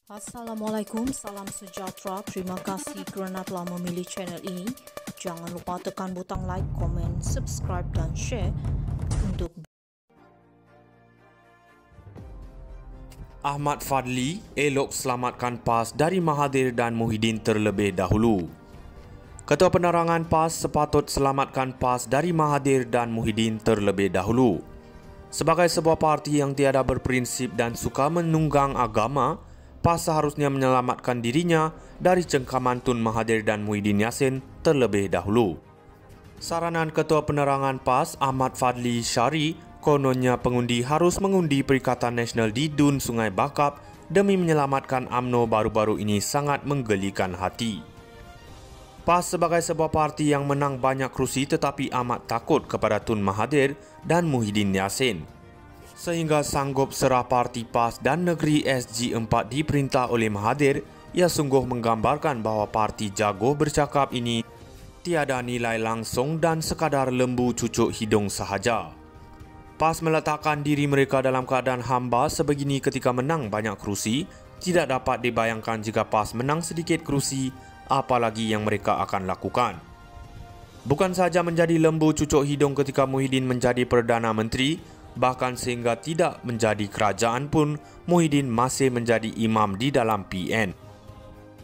Assalamualaikum, salam sejahtera. Terima kasih kerana telah memilih channel ini. Jangan lupa tekan butang like, komen, subscribe dan share untuk Ahmad Fadli elok selamatkan PAS dari Mahathir dan Muhyiddin terlebih dahulu. Ketua Penerangan PAS sepatut selamatkan PAS dari Mahathir dan Muhyiddin terlebih dahulu. Sebagai sebuah parti yang tiada berprinsip dan suka menunggang agama, PAS seharusnya menyelamatkan dirinya dari cengkaman Tun Mahathir dan Muhyiddin Yassin terlebih dahulu. Saranan Ketua Penerangan PAS Ahmad Fadli Syari, kononnya pengundi harus mengundi Perikatan Nasional di Dun Sungai Bakap demi menyelamatkan UMNO baru-baru ini sangat menggelikan hati. PAS sebagai sebuah parti yang menang banyak kerusi tetapi amat takut kepada Tun Mahathir dan Muhyiddin Yassin, sehingga sanggup serah parti PAS dan negeri SG4 diperintah oleh Mahathir. Ia sungguh menggambarkan bahawa parti jago bercakap ini tiada nilai langsung dan sekadar lembu cucuk hidung sahaja. PAS meletakkan diri mereka dalam keadaan hamba sebegini ketika menang banyak kerusi. Tidak dapat dibayangkan jika PAS menang sedikit kerusi, apalagi yang mereka akan lakukan. Bukan saja menjadi lembu cucuk hidung ketika Muhyiddin menjadi Perdana Menteri, bahkan sehingga tidak menjadi kerajaan pun, Muhyiddin masih menjadi imam di dalam PN.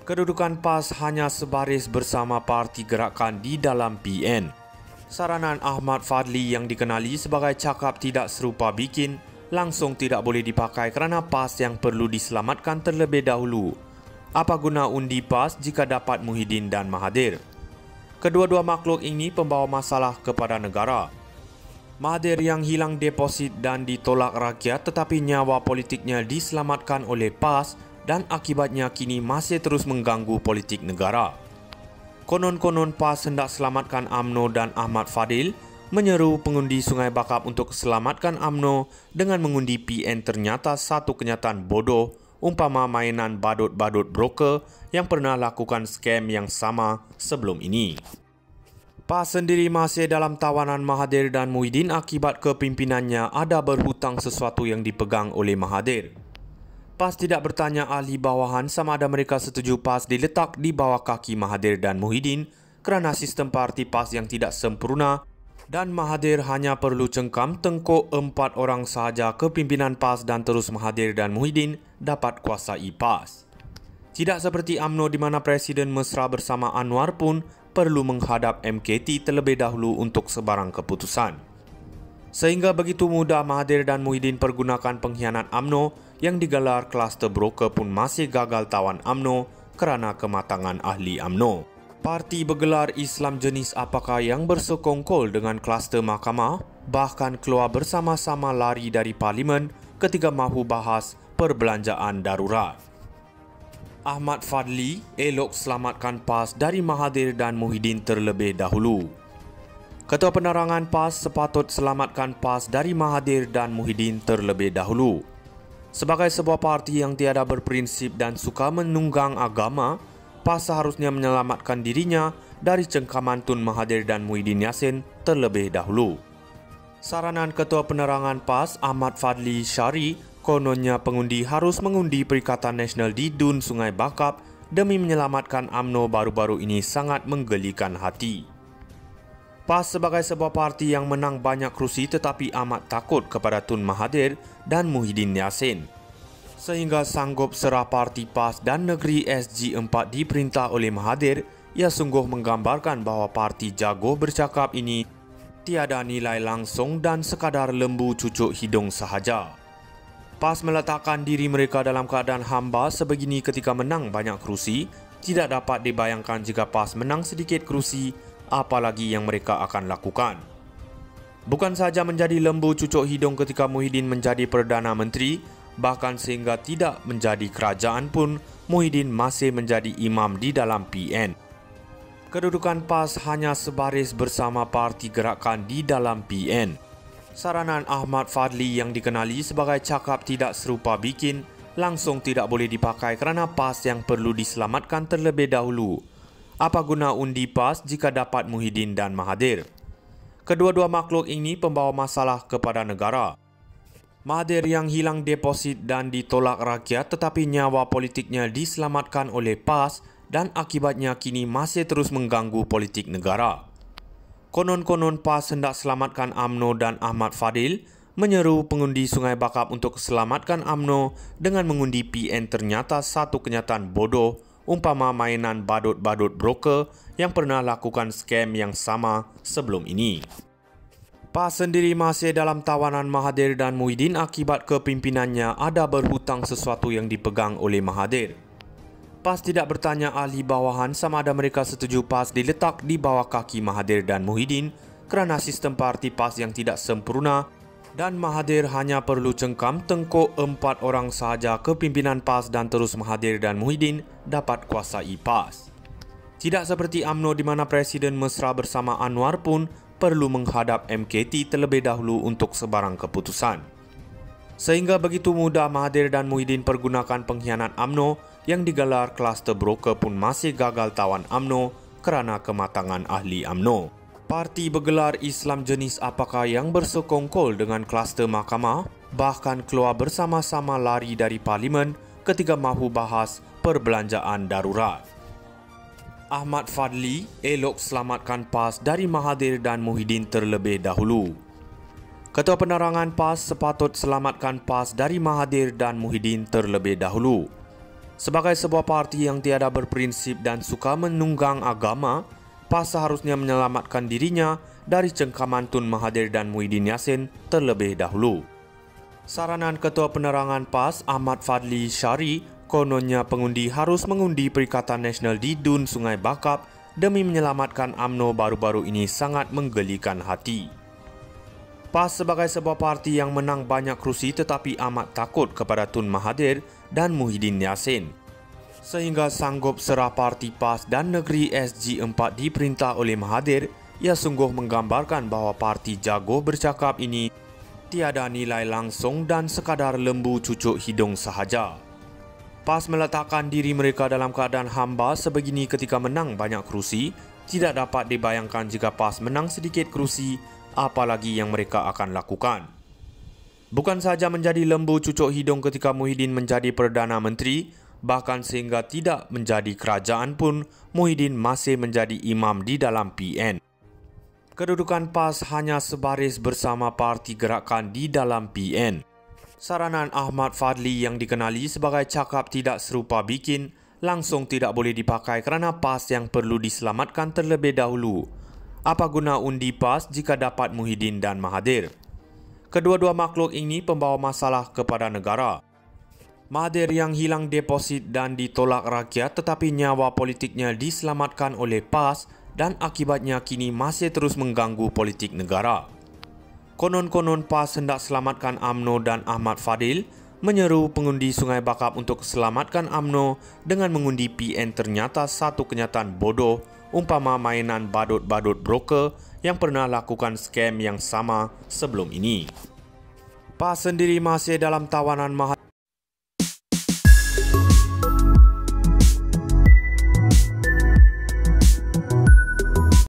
Kedudukan PAS hanya sebaris bersama parti gerakan di dalam PN. Saranan Ahmad Fadli yang dikenali sebagai cakap tidak serupa bikin langsung tidak boleh dipakai kerana PAS yang perlu diselamatkan terlebih dahulu. Apa guna undi PAS jika dapat Muhyiddin dan Mahathir? Kedua-dua makhluk ini pembawa masalah kepada negara. Mahathir yang hilang deposit dan ditolak rakyat tetapi nyawa politiknya diselamatkan oleh PAS dan akibatnya kini masih terus mengganggu politik negara. Konon-konon PAS hendak selamatkan UMNO dan Ahmad Fadil menyeru pengundi Sungai Bakap untuk selamatkan UMNO dengan mengundi PN ternyata satu kenyataan bodoh, umpama mainan badut-badut broker yang pernah lakukan scam yang sama sebelum ini. PAS sendiri masih dalam tawanan Mahathir dan Muhyiddin akibat kepimpinannya ada berhutang sesuatu yang dipegang oleh Mahathir. PAS tidak bertanya ahli bawahan sama ada mereka setuju PAS diletak di bawah kaki Mahathir dan Muhyiddin kerana sistem parti PAS yang tidak sempurna dan Mahathir hanya perlu cengkam tengkuk 4 orang sahaja kepimpinan PAS dan terus Mahathir dan Muhyiddin dapat kuasai PAS. Tidak seperti UMNO di mana Presiden mesra bersama Anwar pun perlu menghadap MKT terlebih dahulu untuk sebarang keputusan. Sehingga begitu mudah Mahathir dan Muhyiddin pergunakan pengkhianat UMNO yang digelar kluster broker pun masih gagal tawan UMNO kerana kematangan ahli UMNO. Parti bergelar Islam jenis apakah yang bersekongkol dengan kluster mahkamah bahkan keluar bersama-sama lari dari parlimen ketika mahu bahas perbelanjaan darurat. Ahmad Fadli elok selamatkan PAS dari Mahathir dan Muhyiddin terlebih dahulu. Ketua Penerangan PAS sepatut selamatkan PAS dari Mahathir dan Muhyiddin terlebih dahulu. Sebagai sebuah parti yang tiada berprinsip dan suka menunggang agama, PAS seharusnya menyelamatkan dirinya dari cengkaman Tun Mahathir dan Muhyiddin Yassin terlebih dahulu. Saranan Ketua Penerangan PAS Ahmad Fadli Syari, kononnya pengundi harus mengundi Perikatan Nasional di Dun Sungai Bakap demi menyelamatkan UMNO baru-baru ini sangat menggelikan hati. PAS sebagai sebuah parti yang menang banyak kerusi tetapi amat takut kepada Tun Mahathir dan Muhyiddin Yassin, sehingga sanggup serah parti PAS dan negeri SG4 diperintah oleh Mahathir. Ia sungguh menggambarkan bahawa parti jago bercakap ini tiada nilai langsung dan sekadar lembu cucuk hidung sahaja. PAS meletakkan diri mereka dalam keadaan hamba sebegini ketika menang banyak kerusi. Tidak dapat dibayangkan jika PAS menang sedikit kerusi, apalagi yang mereka akan lakukan. Bukan saja menjadi lembu cucuk hidung ketika Muhyiddin menjadi Perdana Menteri, bahkan sehingga tidak menjadi kerajaan pun, Muhyiddin masih menjadi imam di dalam PN. Kedudukan PAS hanya sebaris bersama parti gerakan di dalam PN. Saranan Ahmad Fadli yang dikenali sebagai cakap tidak serupa bikin langsung tidak boleh dipakai kerana PAS yang perlu diselamatkan terlebih dahulu. Apa guna undi PAS jika dapat Muhyiddin dan Mahathir? Kedua-dua makhluk ini pembawa masalah kepada negara. Mahathir yang hilang deposit dan ditolak rakyat tetapi nyawa politiknya diselamatkan oleh PAS dan akibatnya kini masih terus mengganggu politik negara. Konon-konon PAS hendak selamatkan UMNO dan Ahmad Fadil menyeru pengundi Sungai Bakap untuk selamatkan UMNO dengan mengundi PN ternyata satu kenyataan bodoh umpama mainan badut-badut broker yang pernah lakukan scam yang sama sebelum ini. PAS sendiri masih dalam tawanan Mahathir dan Muhyiddin akibat kepimpinannya ada berhutang sesuatu yang dipegang oleh Mahathir. PAS tidak bertanya ahli bawahan sama ada mereka setuju PAS diletak di bawah kaki Mahathir dan Muhyiddin kerana sistem parti PAS yang tidak sempurna dan Mahathir hanya perlu cengkam tengkuk 4 orang sahaja kepimpinan PAS dan terus Mahathir dan Muhyiddin dapat kuasai PAS. Tidak seperti UMNO di mana Presiden mesra bersama Anwar pun perlu menghadap MKT terlebih dahulu untuk sebarang keputusan. Sehingga begitu mudah Mahathir dan Muhyiddin pergunakan pengkhianat UMNO yang digelar kluster broker pun masih gagal tawan UMNO kerana kematangan ahli UMNO. Parti bergelar Islam jenis apakah yang bersekongkol dengan kluster mahkamah bahkan keluar bersama-sama lari dari parlimen ketika mahu bahas perbelanjaan darurat. Ahmad Fadli elok selamatkan PAS dari Mahathir dan Muhyiddin terlebih dahulu. Ketua Penerangan PAS sepatut selamatkan PAS dari Mahathir dan Muhyiddin terlebih dahulu. Sebagai sebuah parti yang tiada berprinsip dan suka menunggang agama, PAS seharusnya menyelamatkan dirinya dari cengkaman Tun Mahathir dan Muhyiddin Yassin terlebih dahulu. Saranan Ketua Penerangan PAS Ahmad Fadli Syari kononnya pengundi harus mengundi Perikatan Nasional di Dun Sungai Bakap demi menyelamatkan UMNO baru-baru ini sangat menggelikan hati. PAS sebagai sebuah parti yang menang banyak kerusi tetapi amat takut kepada Tun Mahathir dan Muhyiddin Yassin. Sehingga sanggup serah parti PAS dan negeri SG4 diperintah oleh Mahathir, ia sungguh menggambarkan bahawa parti jago bercakap ini tiada nilai langsung dan sekadar lembu cucuk hidung sahaja. PAS meletakkan diri mereka dalam keadaan hamba sebegini ketika menang banyak kerusi, tidak dapat dibayangkan jika PAS menang sedikit kerusi, apalagi yang mereka akan lakukan. Bukan saja menjadi lembu cucuk hidung ketika Muhyiddin menjadi Perdana Menteri, bahkan sehingga tidak menjadi kerajaan pun, Muhyiddin masih menjadi imam di dalam PN. Kedudukan PAS hanya sebaris bersama parti gerakan di dalam PN. Saranan Ahmad Fadli yang dikenali sebagai cakap tidak serupa bikin langsung tidak boleh dipakai kerana PAS yang perlu diselamatkan terlebih dahulu. Apa guna undi PAS jika dapat Muhyiddin dan Mahathir? Kedua-dua makhluk ini pembawa masalah kepada negara. Mahathir yang hilang deposit dan ditolak rakyat tetapi nyawa politiknya diselamatkan oleh PAS dan akibatnya kini masih terus mengganggu politik negara. Konon-konon PAS hendak selamatkan UMNO dan Ahmad Fadil menyeru pengundi Sungai Bakap untuk selamatkan UMNO dengan mengundi PN ternyata satu kenyataan bodoh umpama mainan badut-badut broker yang pernah lakukan scam yang sama sebelum ini. PAS sendiri masih dalam tawanan Mahathir